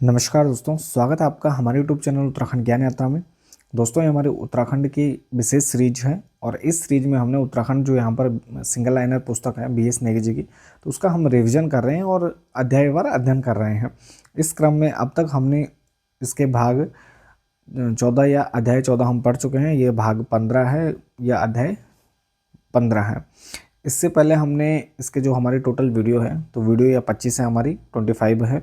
नमस्कार दोस्तों, स्वागत है आपका हमारे यूट्यूब चैनल उत्तराखंड ज्ञान यात्रा में। दोस्तों, ये हमारे उत्तराखंड की विशेष सीरीज है और इस सीरीज में हमने उत्तराखंड जो यहाँ पर सिंगल लाइनर पुस्तक है BS नेगी जी की, तो उसका हम रिवीजन कर रहे हैं और अध्यायवार अध्ययन कर रहे हैं। इस क्रम में अब तक हमने इसके भाग 14 या अध्याय 14 हम पढ़ चुके हैं। ये भाग 15 है या अध्याय 15 है। इससे पहले हमने इसके जो हमारी टोटल वीडियो है, तो वीडियो या 25 है, हमारी 25 है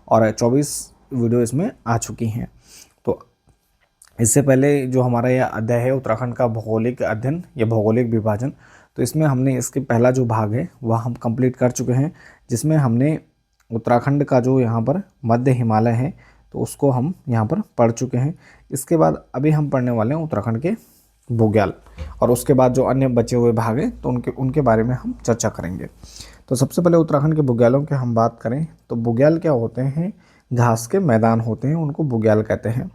और 24 वीडियो इसमें आ चुकी हैं। तो इससे पहले जो हमारा यह अध्याय है उत्तराखंड का भौगोलिक अध्ययन या भौगोलिक विभाजन, तो इसमें हमने इसके पहला जो भाग है वह हम कंप्लीट कर चुके हैं, जिसमें हमने उत्तराखंड का जो यहाँ पर मध्य हिमालय है तो उसको हम यहाँ पर पढ़ चुके हैं। इसके बाद अभी हम पढ़ने वाले हैं उत्तराखंड के बुग्याल, और उसके बाद जो अन्य बचे हुए भाग हैं तो उनके बारे में हम चर्चा करेंगे। तो सबसे पहले उत्तराखंड के बुग्यालों की हम बात करें तो बुग्याल क्या होते हैं? घास के मैदान होते हैं, उनको बुग्याल कहते हैं।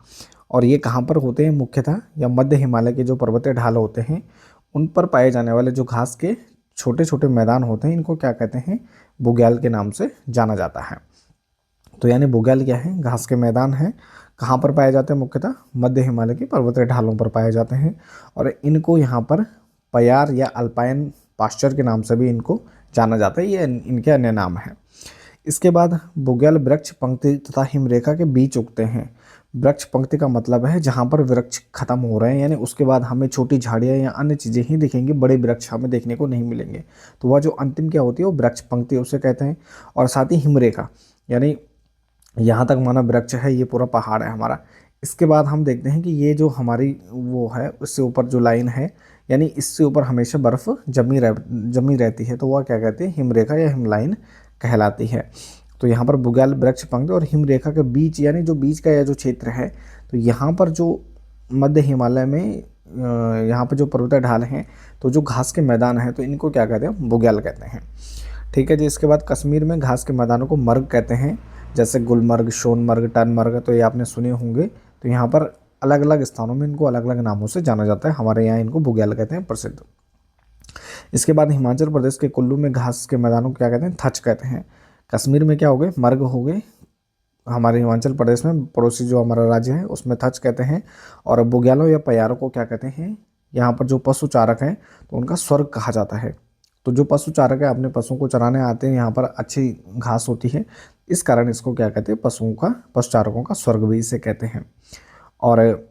और ये कहाँ पर होते हैं? मुख्यतः या मध्य हिमालय के जो पर्वतीय ढाल होते हैं उन पर पाए जाने वाले जो घास के छोटे छोटे मैदान होते हैं, इनको क्या कहते हैं? बुग्याल के नाम से जाना जाता है। तो यानी बुग्याल क्या है? घास के मैदान हैं। कहाँ पर पाए जाते हैं? मुख्यतः मध्य हिमालय की पर्वतीय ढालों पर पाए जाते हैं। और इनको यहाँ पर पयार या अल्पाइन पास्चर के नाम से भी इनको जाना जाता है। ये इनके अन्य नाम हैं। इसके बाद बुग्याल वृक्ष पंक्ति तथा हिमरेखा के बीच उगते हैं। वृक्ष पंक्ति का मतलब है जहाँ पर वृक्ष खत्म हो रहे हैं, यानी उसके बाद हमें छोटी झाड़ियाँ या अन्य चीज़ें ही दिखेंगी, बड़े वृक्ष हमें देखने को नहीं मिलेंगे। तो वह जो अंतिम क्या होती है वो वृक्ष पंक्ति उसे कहते हैं। और साथ ही हिमरेखा, यानी यहाँ तक माना वृक्ष है, ये पूरा पहाड़ है हमारा। इसके बाद हम देखते हैं कि ये जो हमारी वो है उससे ऊपर जो लाइन है, यानी इससे ऊपर हमेशा बर्फ़ जमी रहती है, तो वह क्या कहते हैं? हिमरेखा या हिमलाइन कहलाती है। तो यहाँ पर बुग्याल वृक्ष पंक्ति और हिमरेखा के बीच, यानी जो बीच का यह जो क्षेत्र है, तो यहाँ पर जो मध्य हिमालय में यहाँ पर जो पर्वतीय ढाल हैं, तो जो घास के मैदान हैं, तो इनको क्या कहते हैं? बुग्याल कहते हैं। ठीक है जी। इसके बाद कश्मीर में घास के मैदानों को मर्ग कहते हैं, जैसे गुलमर्ग, सोनमर्ग, टनमर्ग, तो ये आपने सुने होंगे। तो यहाँ पर अलग अलग स्थानों में इनको अलग अलग नामों से जाना जाता है। हमारे यहाँ इनको बुग्याल कहते हैं, प्रसिद्ध। इसके बाद हिमाचल प्रदेश के कुल्लू में घास के मैदानों को क्या कहते हैं? थच कहते हैं। कश्मीर में क्या हो गए? मर्ग हो गए। हमारे हिमाचल प्रदेश में पड़ोसी जो हमारा राज्य है उसमें थच कहते हैं। और बुग्यालों या पयारों को क्या कहते हैं? यहाँ पर जो पशु चारक हैं तो उनका स्वर्ग कहा जाता है। तो जो पशु चारक है अपने पशुओं को चराने आते हैं, यहाँ पर अच्छी घास होती है, इस कारण इसको क्या कहते हैं? पशु चारकों का स्वर्ग भी इसे कहते हैं। और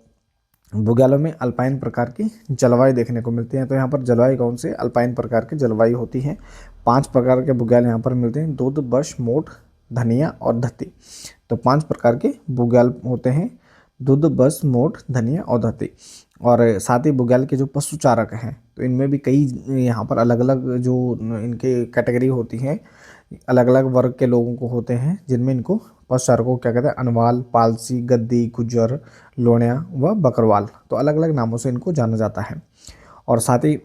बुग्यालों में अल्पाइन प्रकार की जलवायु देखने को मिलती है। तो यहाँ पर जलवायु कौन सी? अल्पाइन प्रकार की जलवायु होती है। 5 प्रकार के बुग्याल यहाँ पर मिलते हैं: दूध, बश, मोठ, धनिया और धत्ती। तो 5 प्रकार के बुग्याल होते हैं: दूध, बश, मोठ, धनिया और धत्ती। और साथ ही बुग्याल के जो पशु चारक हैं तो इनमें भी कई यहाँ पर अलग अलग जो इनके कैटेगरी होती हैं, अलग अलग वर्ग के लोगों को होते हैं, जिनमें इनको पशु चारकों को क्या कहते हैं? अनवाल, पालसी, गद्दी, गुज्जर, लोनिया व बकरवाल। तो अलग अलग नामों से इनको जाना जाता है। और साथ ही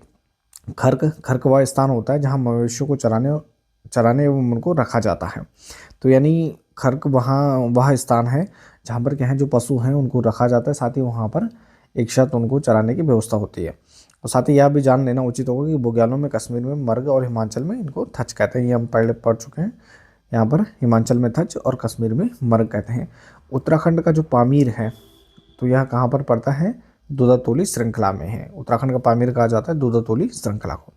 खर्क वह स्थान होता है जहाँ मवेशियों को चराने एवं उनको रखा जाता है। तो यानी खर्क वह स्थान है जहाँ पर क्या है? जो पशु हैं उनको रखा जाता है, साथ ही वहाँ पर एक साथ उनको चराने की व्यवस्था होती है। और साथ ही यह भी जान लेना उचित होगा कि बुग्यालों में कश्मीर में मर्ग और हिमाचल में इनको थच कहते हैं। ये हम पहले पढ़ चुके हैं। यहाँ पर हिमाचल में थच और कश्मीर में मर्ग कहते हैं। उत्तराखंड का जो पामीर है तो यह कहाँ पर पड़ता है? दूधातोली श्रृंखला में है। उत्तराखंड का पामीर कहा जाता है दूधातोली श्रृंखला को।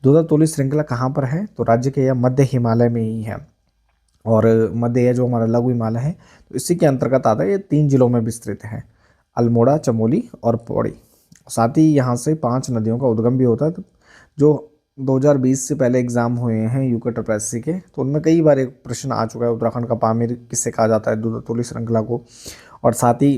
दूधातोली श्रृंखला कहाँ पर है? तो राज्य के यह मध्य हिमालय में ही है। और मध्य यह जो हमारा लघु हिमालय है तो इसी के अंतर्गत आता है। ये 3 जिलों में विस्तृत है: अल्मोड़ा, चमोली और पौड़ी। साथ ही यहाँ से 5 नदियों का उद्गम भी होता है। तो जो 2020 से पहले एग्जाम हुए हैं यूके ट्रिपल के, तो उनमें कई बार एक प्रश्न आ चुका है उत्तराखंड का पामीर किससे कहा जाता है? दूधातोली श्रृंखला को। और साथ ही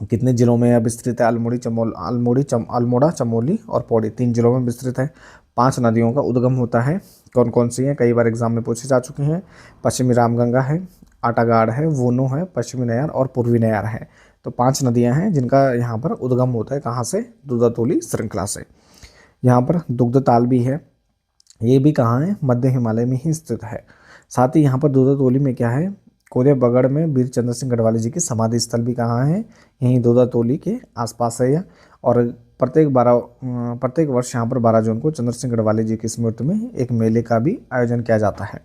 कितने जिलों में यह विस्तृत है? अल्मोड़ा, चमोली और पौड़ी 3 जिलों में विस्तृत है। 5 नदियों का उद्गम होता है। कौन कौन सी हैं? कई बार एग्जाम में पूछे जा चुके हैं। पश्चिमी रामगंगा है, आटागाड़ है, वोनो है, पश्चिमी नयार और पूर्वी नयार है। तो 5 नदियां हैं जिनका यहाँ पर उद्गम होता है। कहाँ से? दूधातोली श्रृंखला से। यहाँ पर दुग्धताल भी है। ये भी कहाँ है? मध्य हिमालय में ही स्थित है। साथ ही यहाँ पर दूधातोली में क्या है? कोरिया बगड़ में वीर चंद्र सिंह गढ़वाली जी की समाधि स्थल भी कहाँ है? यहीं दूधातोली के आसपास है यह। और प्रत्येक वर्ष यहाँ पर 12 जून को चंद्र सिंह गढ़वाली जी की स्मृति में एक मेले का भी आयोजन किया जाता है।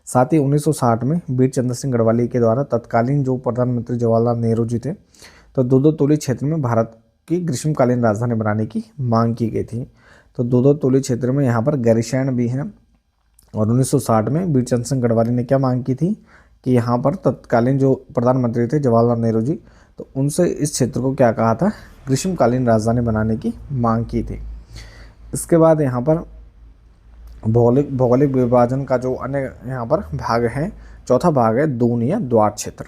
साथ ही 1960 में वीर चंद्र सिंह गढ़वाली के द्वारा तत्कालीन जो प्रधानमंत्री जवाहरलाल नेहरू जी थे, तो 2-2 तोली क्षेत्र में भारत की ग्रीष्मकालीन राजधानी बनाने की मांग की गई थी। तो 2-2 तोली क्षेत्र में यहाँ पर गैरीसैंण भी है। और 1960 में वीर चंद्र सिंह गढ़वाली ने क्या मांग की थी कि यहाँ पर तत्कालीन जो प्रधानमंत्री थे जवाहरलाल नेहरू जी, तो उनसे इस क्षेत्र को क्या कहा था, ग्रीष्मकालीन राजधानी बनाने की मांग की थी। इसके बाद यहाँ पर भौगोलिक विभाजन का जो अन्य यहाँ पर भाग है, चौथा भाग है दून या द्वार क्षेत्र।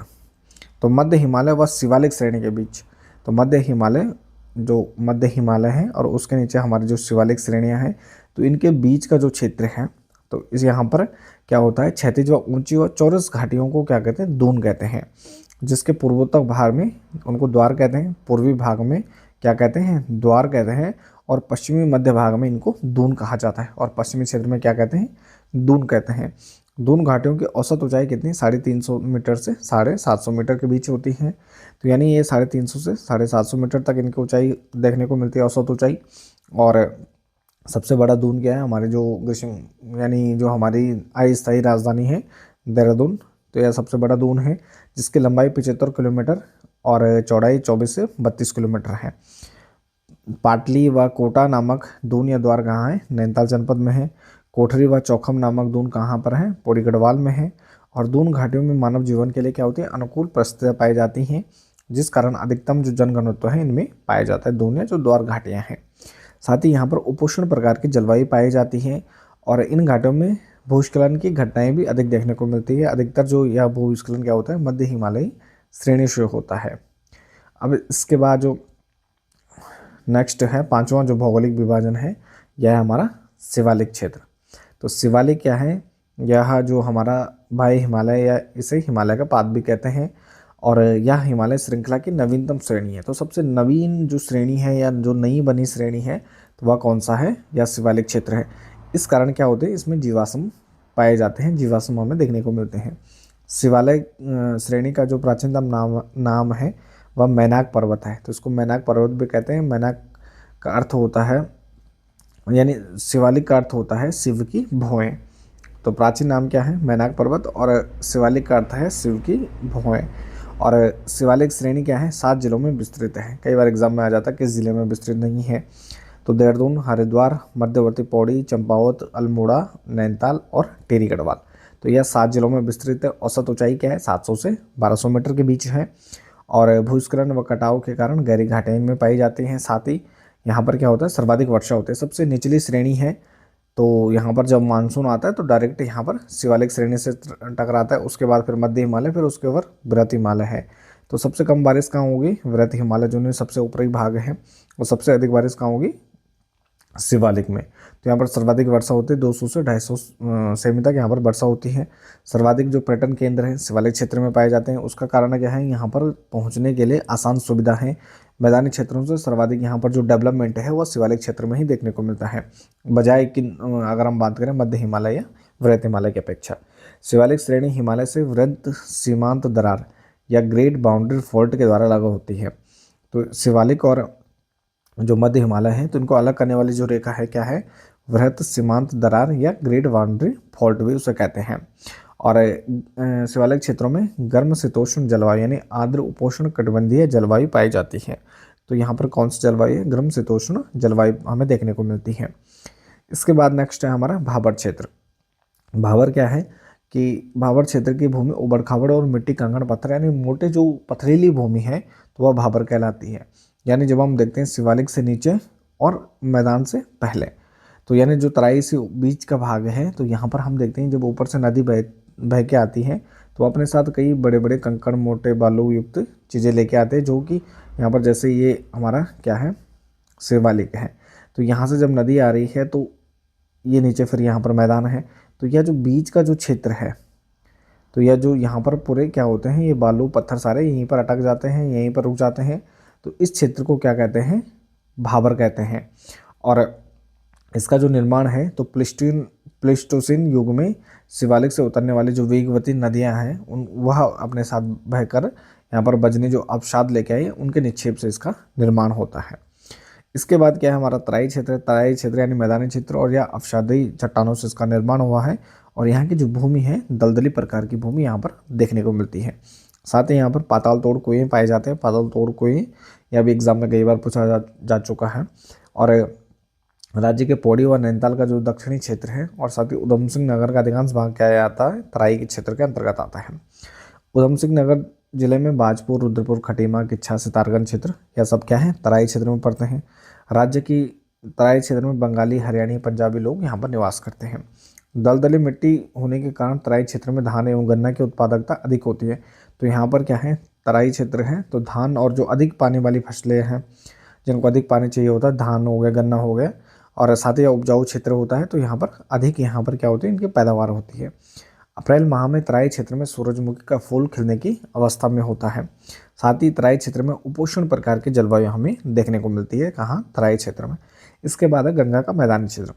तो मध्य हिमालय व शिवालिक श्रेणी के बीच, तो मध्य हिमालय है और उसके नीचे हमारी जो शिवालिक श्रेणियाँ हैं, तो इनके बीच का जो क्षेत्र है, तो इस यहाँ पर क्या होता है, क्षैतिज व ऊंची व चौरस घाटियों को क्या कहते हैं, दून कहते हैं। जिसके पूर्वोत्तर भाग में उनको द्वार कहते हैं, पूर्वी भाग में क्या कहते हैं, द्वार कहते हैं, और पश्चिमी मध्य भाग में इनको दून कहा जाता है, और पश्चिमी क्षेत्र में क्या कहते हैं, दून कहते हैं। दून घाटियों की औसत ऊंचाई कितनी, 350 मीटर से 750 मीटर के बीच होती है। तो यानी ये 350 से 750 मीटर तक इनकी ऊंचाई देखने को मिलती है, औसत ऊंचाई। और सबसे बड़ा दून क्या है, हमारे जो ग्रीष्म यानी जो हमारी अस्थायी राजधानी है देहरादून, तो यह सबसे बड़ा दून है, जिसकी लंबाई 75 किलोमीटर और चौड़ाई 24 से 32 किलोमीटर है। पाटली व कोटा नामक दून या द्वार कहाँ है, नैनीताल जनपद में है। कोठरी व चौखम नामक दून कहाँ पर है, पौड़ी गढ़वाल में है। और दून घाटियों में मानव जीवन के लिए क्या होती है, अनुकूल परिस्थितियाँ पाई जाती हैं, जिस कारण अधिकतम जो जनघनत्व है इनमें पाया जाता है, दून या जो द्वार घाटियाँ हैं। साथ ही यहाँ पर उपोष्ण प्रकार की जलवायु पाई जाती है, और इन घाटों में भूस्खलन की घटनाएं भी अधिक देखने को मिलती है। अधिकतर जो यह भूस्खलन क्या होता है, मध्य हिमालयी श्रेणी से होता है। अब इसके बाद जो नेक्स्ट है, पांचवा जो भौगोलिक विभाजन है, यह है हमारा शिवालिक क्षेत्र। तो शिवालिक क्या है, यह जो हमारा भाई हिमालय या इसे हिमालय का पाद भी कहते हैं, और यह हिमालय श्रृंखला की नवीनतम श्रेणी है। तो सबसे नवीन जो श्रेणी है या जो नई बनी श्रेणी है, तो वह कौन सा है, यह शिवालिक क्षेत्र है। इस कारण क्या होते हैं, इसमें जीवाश्म पाए जाते हैं, जीवाश्म हमें देखने को मिलते हैं। शिवालिक श्रेणी का जो प्राचीनतम नाम है वह मैनाक पर्वत है। तो इसको मैनाक पर्वत भी कहते हैं। मैनाक का अर्थ होता है, यानी शिवालिक का अर्थ होता है शिव की भौएं। तो प्राचीन नाम क्या है, मैनाक पर्वत, और शिवालिक का अर्थ है शिव की भौएं। और शिवालिक श्रेणी क्या है, 7 जिलों में विस्तृत है। कई बार एग्जाम में आ जाता है किस जिले में विस्तृत नहीं है, तो देहरादून, हरिद्वार, मध्यवर्ती पौड़ी, चंपावत, अल्मोड़ा, नैनीताल और टिहरी गढ़वाल। तो यह 7 जिलों में विस्तृत है। औसत ऊंचाई क्या है, 700 से 1200 मीटर के बीच है, और भूस्खलन व कटाव के कारण गहरी घाटियाँ इनमें पाई जाती हैं। साथ ही यहाँ पर क्या होता है, सर्वाधिक वर्षा होती है। सबसे निचली श्रेणी है, तो यहाँ पर जब मानसून आता है तो डायरेक्ट यहाँ पर शिवालिक श्रेणी से टकराता है। उसके बाद फिर मध्य हिमालय, फिर उसके ऊपर वृहत हिमालय है। तो सबसे कम बारिश कहाँ होगी, वृहत हिमालय जो सबसे ऊपरी भाग है, और सबसे अधिक बारिश कहाँ होगी, शिवालिक में। तो यहाँ पर सर्वाधिक वर्षा होती है, 200 से 250 सेमी तक यहाँ पर वर्षा होती है। सर्वाधिक जो पर्यटन केंद्र है शिवालिक क्षेत्र में पाए जाते हैं। उसका कारण क्या है, यहाँ पर पहुँचने के लिए आसान सुविधा है। मैदानी क्षेत्रों से सर्वाधिक यहाँ पर जो डेवलपमेंट है वह शिवालिक क्षेत्र में ही देखने को मिलता है, बजाय कि अगर हम बात करें मध्य हिमालय या वृहत हिमालय की अपेक्षा। शिवालिक श्रेणी हिमालय से वृहत सीमांत दरार या ग्रेट बाउंड्री फॉल्ट के द्वारा लागू होती है। तो शिवालिक और जो मध्य हिमालय है, तो इनको अलग करने वाली जो रेखा है क्या है, वृहत सीमांत दरार या ग्रेट बाउंड्री फॉल्ट भी उसे कहते हैं। और शिवालिक क्षेत्रों में गर्म शीतोष्ण जलवायु यानी आर्द्र उपोष्ण कटिबंधीय जलवायु पाई जाती है। तो यहाँ पर कौन सी जलवायु है, गर्म शीतोष्ण जलवायु हमें देखने को मिलती है। इसके बाद नेक्स्ट है हमारा भाबर क्षेत्र। भाबर क्या है कि भाबर क्षेत्र की भूमि उबड़ खाबड़ और मिट्टी कंकड़ पत्थर यानी मोटे जो पथरीली भूमि है, तो वह भाबर कहलाती है। यानी जब हम देखते हैं शिवालिक से नीचे और मैदान से पहले, तो यानी जो तराई से बीच का भाग है, तो यहाँ पर हम देखते हैं जब ऊपर से नदी बह के आती है, तो अपने साथ कई बड़े बड़े कंकड़ मोटे बालू युक्त चीज़ें लेके आते हैं, जो कि यहाँ पर जैसे ये हमारा क्या है, शिवालिक है। तो यहाँ से जब नदी आ रही है तो ये नीचे फिर यहाँ पर मैदान है। तो यह जो बीच का जो क्षेत्र है, तो यह जो यहाँ पर पूरे क्या होते हैं, ये बालू पत्थर सारे यहीं पर अटक जाते हैं, यहीं पर रुक जाते हैं। तो इस क्षेत्र को क्या कहते हैं, भाबर कहते हैं। और इसका जो निर्माण है, तो प्लेस्टोसीन युग में शिवालिक से उतरने वाली जो वेगवती नदियां हैं वह अपने साथ बहकर यहाँ पर बजने जो अवसाद लेके आए, उनके निक्षेप से इसका निर्माण होता है। इसके बाद क्या है हमारा तराई क्षेत्र। तराई क्षेत्र यानी मैदानी क्षेत्र, और यह अवसादी चट्टानों से इसका निर्माण हुआ है, और यहाँ की जो भूमि है दलदली प्रकार की भूमि यहाँ पर देखने को मिलती है। साथ ही यहाँ पर पाताल तोड़ कुएं पाए जाते हैं। पाताल तोड़ कुएं यह भी एग्जाम में कई बार पूछा जा चुका है। और राज्य के पौड़ी व नैनीताल का जो दक्षिणी क्षेत्र है और साथ ही उधम सिंह नगर का अधिकांश भाग क्या आता है, तराई के क्षेत्र के अंतर्गत आता है। उधम सिंह नगर जिले में बाजपुर, रुद्रपुर, खटीमा, किच्छा, सितारगंज क्षेत्र यह सब क्या है, तराई क्षेत्र में पड़ते हैं। राज्य की तराई क्षेत्र में बंगाली, हरियाणी, पंजाबी लोग यहाँ पर निवास करते हैं। दलदली मिट्टी होने के कारण तराई क्षेत्र में धान एवं गन्ना की उत्पादकता अधिक होती है। तो यहाँ पर क्या है, तराई क्षेत्र है तो धान और जो अधिक पानी वाली फसलें हैं जिनको अधिक पानी चाहिए होता है, धान हो गया, गन्ना हो गया, और साथ ही उपजाऊ क्षेत्र होता है तो यहाँ पर अधिक यहाँ पर क्या होती है, इनकी पैदावार होती है। अप्रैल माह में तराई क्षेत्र में सूरजमुखी का फूल खिलने की अवस्था में होता है। साथ ही तराई क्षेत्र में उपोष्ण प्रकार की जलवायु हमें देखने को मिलती है। कहाँ, तराई क्षेत्र में। इसके बाद है गंगा का मैदानी क्षेत्र।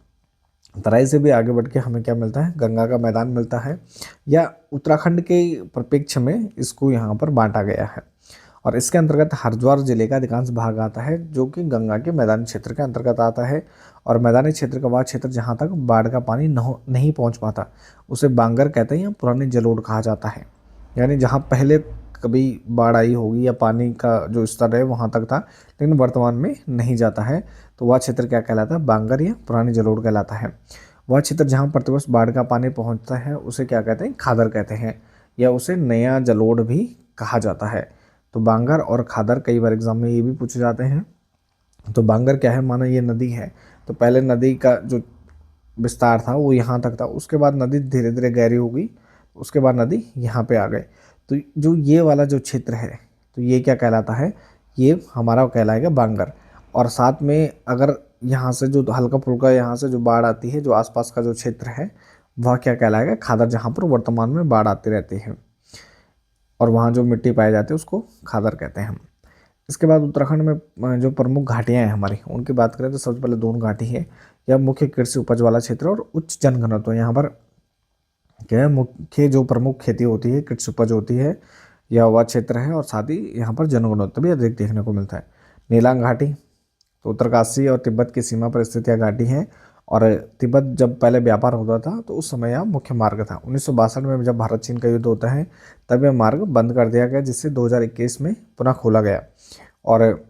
तराई से भी आगे बढ़ के हमें क्या मिलता है, गंगा का मैदान मिलता है, या उत्तराखंड के परिप्रेक्ष्य में इसको यहाँ पर बांटा गया है। और इसके अंतर्गत हरिद्वार जिले का अधिकांश भाग आता है जो कि गंगा के मैदानी क्षेत्र के अंतर्गत आता है। और मैदानी क्षेत्र का वह क्षेत्र जहाँ तक बाढ़ का पानी नहीं पहुँच पाता उसे बांगर कहते हैं या पुरानी जलोढ़ कहा जाता है। यानी जहाँ पहले कभी बाढ़ आई होगी या पानी का जो स्तर है वहाँ तक था लेकिन वर्तमान में नहीं जाता है, तो वह क्षेत्र क्या कहलाता है, बांगर या पुरानी जलोढ़ कहलाता है। वह क्षेत्र जहाँ प्रतिवर्ष बाढ़ का पानी पहुँचता है उसे क्या कहते हैं, खादर कहते हैं, या उसे नया जलोढ़ भी कहा जाता है। तो बांगर और खादर कई बार एग्जाम में ये भी पूछे जाते हैं। तो बांगर क्या है, माना ये नदी है तो पहले नदी का जो विस्तार था वो यहाँ तक था, उसके बाद नदी धीरे धीरे गहरी हो गई, उसके बाद नदी यहाँ पे आ गए। तो जो ये वाला जो क्षेत्र है तो ये क्या कहलाता है, ये हमारा कहलाएगा बांगर। और साथ में अगर यहाँ से जो हल्का फुल्का यहाँ से जो बाढ़ आती है, जो आसपास का जो क्षेत्र है वह क्या कहलाएगा, खादर, जहाँ पर वर्तमान में बाढ़ आती रहती है और वहाँ जो मिट्टी पाई जाती है उसको खादर कहते हैं हम। इसके बाद उत्तराखंड में जो प्रमुख घाटियाँ हैं हमारी उनकी बात करें तो सबसे पहले दोन घाटी है। यह मुख्य कृषि उपज वाला क्षेत्र और उच्च जनघनत्व। यहाँ पर क्या है, मुख्य जो प्रमुख खेती होती है, कृषि उपज होती है, यह वह क्षेत्र है और साथ ही यहाँ पर जनघनत्व भी अधिक देखने को मिलता है। नीलांग घाटी तो उत्तरकाशी और तिब्बत की सीमा पर स्थित यह घाटी है। और तिब्बत जब पहले व्यापार होता था तो उस समय यह मुख्य मार्ग था। 1962 में जब भारत चीन का युद्ध होता है तब यह मार्ग बंद कर दिया गया, जिससे 2021 में पुनः खोला गया। और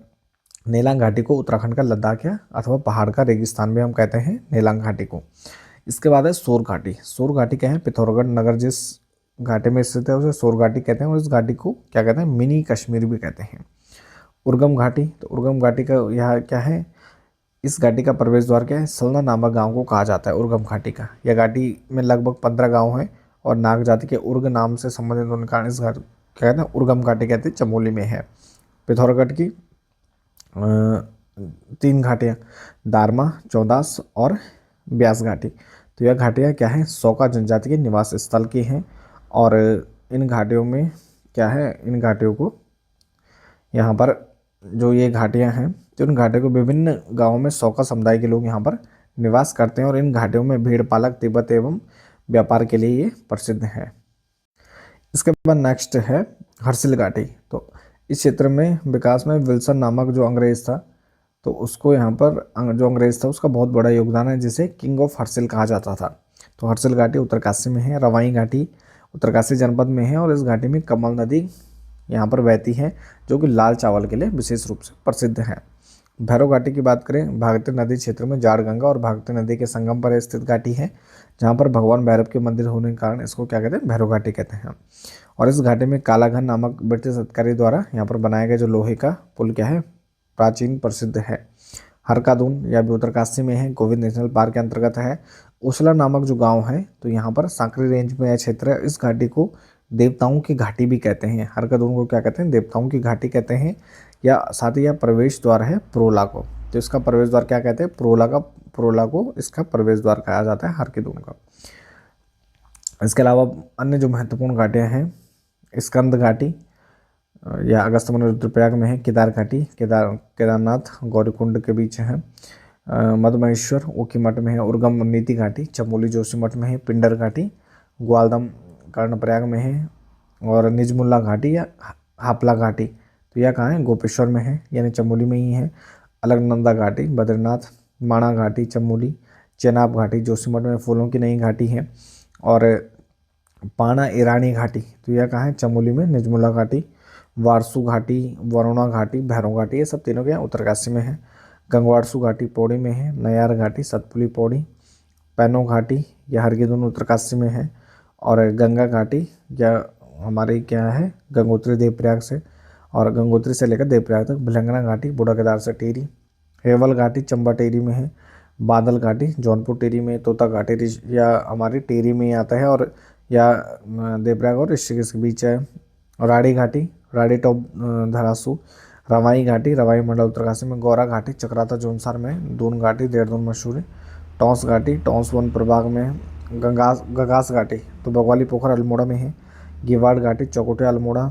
नेलांग घाटी को उत्तराखंड का लद्दाख या अथवा पहाड़ का रेगिस्तान भी हम कहते हैं नेलांग घाटी को। इसके बाद है सोर घाटी। सोर घाटी क्या है, पिथौरागढ़ नगर जिस घाटी में स्थित है उसे सोर घाटी कहते हैं और इस घाटी को क्या कहते हैं, मिनी कश्मीर भी कहते हैं। उर्गम घाटी, तो उर्गम घाटी का यह क्या है, इस घाटी का प्रवेश द्वार क्या है, सलना नामक गांव को कहा जाता है उर्गम घाटी का। यह घाटी में लगभग 15 गांव हैं और नाग जाति के उर्ग नाम से संबंधित होने के कारण इस घाट क्या कहते हैं, उर्गम घाटी कहते हैं, चमोली में है। पिथौरागढ़ की 3 घाटियाँ, दारमा, चौदास और ब्यास घाटी। तो यह घाटियाँ क्या है, सौका जनजाति के निवास स्थल की हैं। और इन घाटियों में क्या है, इन घाटियों को यहाँ पर जो ये घाटियाँ हैं तो इन घाटियों को विभिन्न गांवों में सौका समुदाय के लोग यहाँ पर निवास करते हैं और इन घाटियों में भेड़ पालक, तिब्बत एवं व्यापार के लिए ये प्रसिद्ध है। इसके बाद नेक्स्ट है हर्सिल घाटी। तो इस क्षेत्र में विकास में विल्सन नामक जो अंग्रेज था तो उसको यहाँ पर जो अंग्रेज था उसका बहुत बड़ा योगदान है, जिसे किंग ऑफ हर्सिल कहा जाता था। तो हर्सिल घाटी उत्तरकाशी में है। रवाई घाटी उत्तरकाशी जनपद में है और इस घाटी में कमल नदी यहाँ पर बहती है जो कि लाल चावल के लिए विशेष रूप से प्रसिद्ध है। भैरव घाटी की बात करें, भागीरथी नदी क्षेत्र में जाड़ गंगा और भागीरथी नदी के संगम पर स्थित घाटी है, जहाँ पर भगवान भैरव के मंदिर होने के कारण इसको क्या कहते हैं, भैरव घाटी कहते हैं। और इस घाटी में कालाघन नामक ब्रिटिश अधिकारी द्वारा यहाँ पर बनाया गया जो लोहे का पुल क्या है, प्राचीन प्रसिद्ध है। हरकादून यह भी उत्तरकाशी में है, गोविंद नेशनल पार्क के अंतर्गत है। उछला नामक जो गाँव है तो यहाँ पर सांकरी रेंज में यह क्षेत्र है। इस घाटी को देवताओं की घाटी भी कहते हैं। हरकादून को क्या कहते हैं, देवताओं की घाटी कहते हैं। या साथ ही यह प्रवेश द्वार है प्रोला को, तो इसका प्रवेश द्वार क्या कहते हैं, प्रोला को इसका प्रवेश द्वार कहा जाता है हरकादून का। इसके अलावा अन्य जो महत्वपूर्ण घाटियाँ हैं, स्कंद घाटी या अगस्त्यमुनि रुद्रप्रयाग में है, केदार घाटी केदारनाथ गौरीकुंड के बीच है, मधुमहेश्वर ऊखीमठ में है, उर्गम नीति घाटी चमोली जोशीमठ में है, पिंडर घाटी ग्वालदम कर्णप्रयाग में है, और निजमुल्ला घाटी या हापला घाटी तो यह कहाँ है, गोपेश्वर में है यानी चमोली में ही है। अलकनंदा घाटी बद्रीनाथ, माणा घाटी चमोली, चेनाब घाटी जोशीमठ में फूलों की नई घाटी है। और पाना ईरानी घाटी, तो यह कहाँ है, चमोली में, निजमुला घाटी, वारसू घाटी, वरुणा घाटी, भैरव घाटी, ये सब तीनों क्या है, उत्तरकाशी में है। गंगवारसू घाटी पौड़ी में है। नयार घाटी सतपुली पौड़ी। पैनो घाटी यह हरकी-दोनों उत्तरकाशी में है। और गंगा घाटी यह हमारे क्या है, गंगोत्री देवप्रयाग से, और गंगोत्री से लेकर देवप्रयाग तक। भिलंगना घाटी बूढ़ा केदार से टिहरी। हेवल घाटी चंबा टिहरी में है। बादल घाटी जौनपुर टिहरी में। तोता घाटी या हमारी टिहरी में ही आता है, और या देवप्रयाग और ऋषिकेश के बीच है। राड़ी घाटी राड़ी टॉप धरासू। रवाई घाटी रवाई मंडल उत्तरकाशी में। गौरा घाटी चक्राता जोनसार में। दून घाटी देहरादून मशहूर है। टॉस घाटी टॉस वन प्रभाग में है। गगास घाटी तो बगवाली पोखर अल्मोड़ा में है। गिवाड़ घाटी चौकोटे अल्मोड़ा।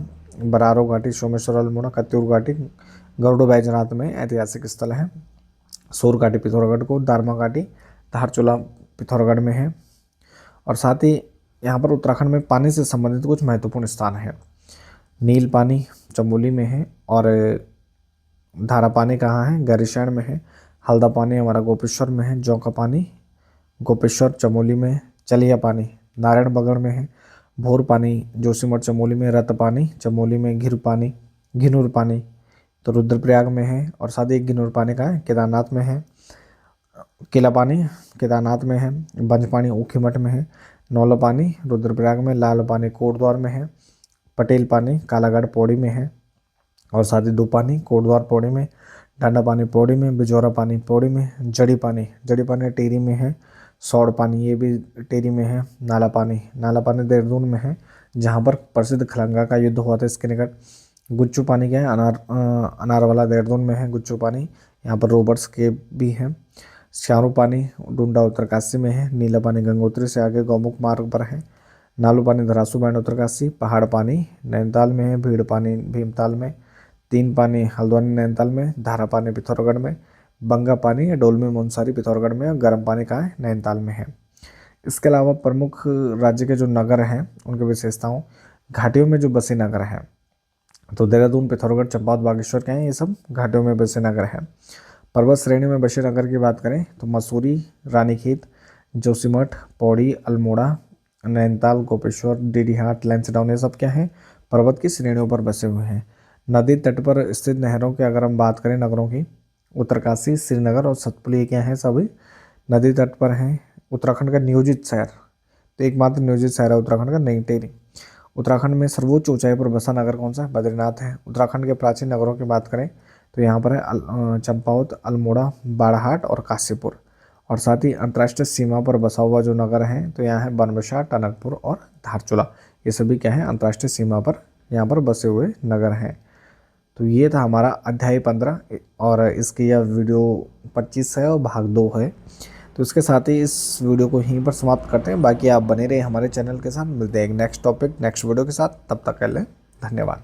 बरारो घाटी सोमेश्वर अल्मोड़ा। कत्यूर घाटी गरुड़ बैजनाथ में ऐतिहासिक स्थल है। सोर घाटी पिथौरागढ़ को। दारमा घाटी धारचूला पिथौरागढ़ में है। और साथ ही यहाँ पर उत्तराखंड में पानी से संबंधित कुछ महत्वपूर्ण स्थान है। नील पानी चमोली में है। और धारा पानी कहाँ है, गैरीसैंण में है। हल्दा पानी हमारा गोपेश्वर में है। जौ का पानी गोपेश्वर चमोली में। चलिया पानी नारायणबगड़ में है। भोर पानी जोशीमठ चमोली में। रत पानी चमोली में। घिनुर पानी तो रुद्रप्रयाग में है। और साथ ही घिनुर पानी का है, केदारनाथ में है। किला पानी केदारनाथ में है। बंज पानी ऊखीमठ में है। नौला पानी रुद्रप्रयाग में। लाल पानी कोटद्वार में है। पटेल पानी कालागढ़ पौड़ी में है। और साथ ही दो पानी कोटद्वार पौड़ी में। डांडा पानी पौड़ी में। बिजौरा पानी पौड़ी में। जड़ी पानी टिहरी में है। सौड़ पानी ये भी टिहरी में है। नाला पानी देहरादून में है, जहाँ पर प्रसिद्ध खलंगा का युद्ध हुआ था इसके निकट। गुच्चू पानी क्या है, अनारवाला देहरादून में है। गुच्चू पानी यहाँ पर रोबर्ट्स के भी हैं। श्यारू पानी डुंडा उत्तरकाशी में है। नीला पानी गंगोत्री से आगे गौमुख मार्ग पर है। नालू पानी धरासू बैंड उत्तरकाशी। पहाड़ पानी नैनीताल में है। भीड़ पानी भीमताल में। तीन पानी हल्द्वानी नैनीताल में। धारा पानी पिथौरागढ़ में। बंगा पानी या डोलमी मुनस्यारी पिथौरागढ़ में। और गर्म पानी कहाँ है, नैनीताल में है। इसके अलावा प्रमुख राज्य के जो नगर हैं उनकी विशेषताओं, घाटियों में जो बसे नगर हैं, तो देहरादून पिथौरागढ़ चंपावत बागेश्वर क्या है, ये सब घाटियों में बसे नगर हैं। पर्वत श्रेणी में बसे नगर की बात करें तो मसूरी, रानीखेत, जोशीमठ, पौड़ी, अल्मोड़ा, नैनीताल, गोपेश्वर, डीडीहाट, लैंसडाउन, ये सब क्या है, पर्वत की श्रेणियों पर बसे हुए हैं। नदी तट पर स्थित नहरों की अगर हम बात करें नगरों की, उत्तरकाशी, श्रीनगर और सतपुली क्या हैं, सभी नदी तट पर हैं। उत्तराखंड का नियोजित शहर, तो एकमात्र नियोजित शहर है उत्तराखंड का नई टिहरी। उत्तराखंड में सर्वोच्च ऊंचाई पर बसा नगर कौन सा है, बद्रीनाथ है। उत्तराखंड के प्राचीन नगरों की बात करें तो यहाँ पर है चंपावत, अल्मोड़ा, बाड़ाहाट और काशीपुर। और साथ ही अंतर्राष्ट्रीय सीमा पर बसा हुआ जो नगर है तो यहाँ है बनबसा, टनकपुर और धारचूला। ये सभी क्या है, अंतर्राष्ट्रीय सीमा पर यहाँ पर बसे हुए नगर हैं। तो ये था हमारा अध्याय 15 और इसकी यह वीडियो 25 है और भाग 2 है। तो इसके साथ ही इस वीडियो को यहीं पर समाप्त करते हैं। बाकी आप बने रहे हमारे चैनल के साथ। मिलते हैं एक नेक्स्ट टॉपिक नेक्स्ट वीडियो के साथ। तब तक के लिए धन्यवाद।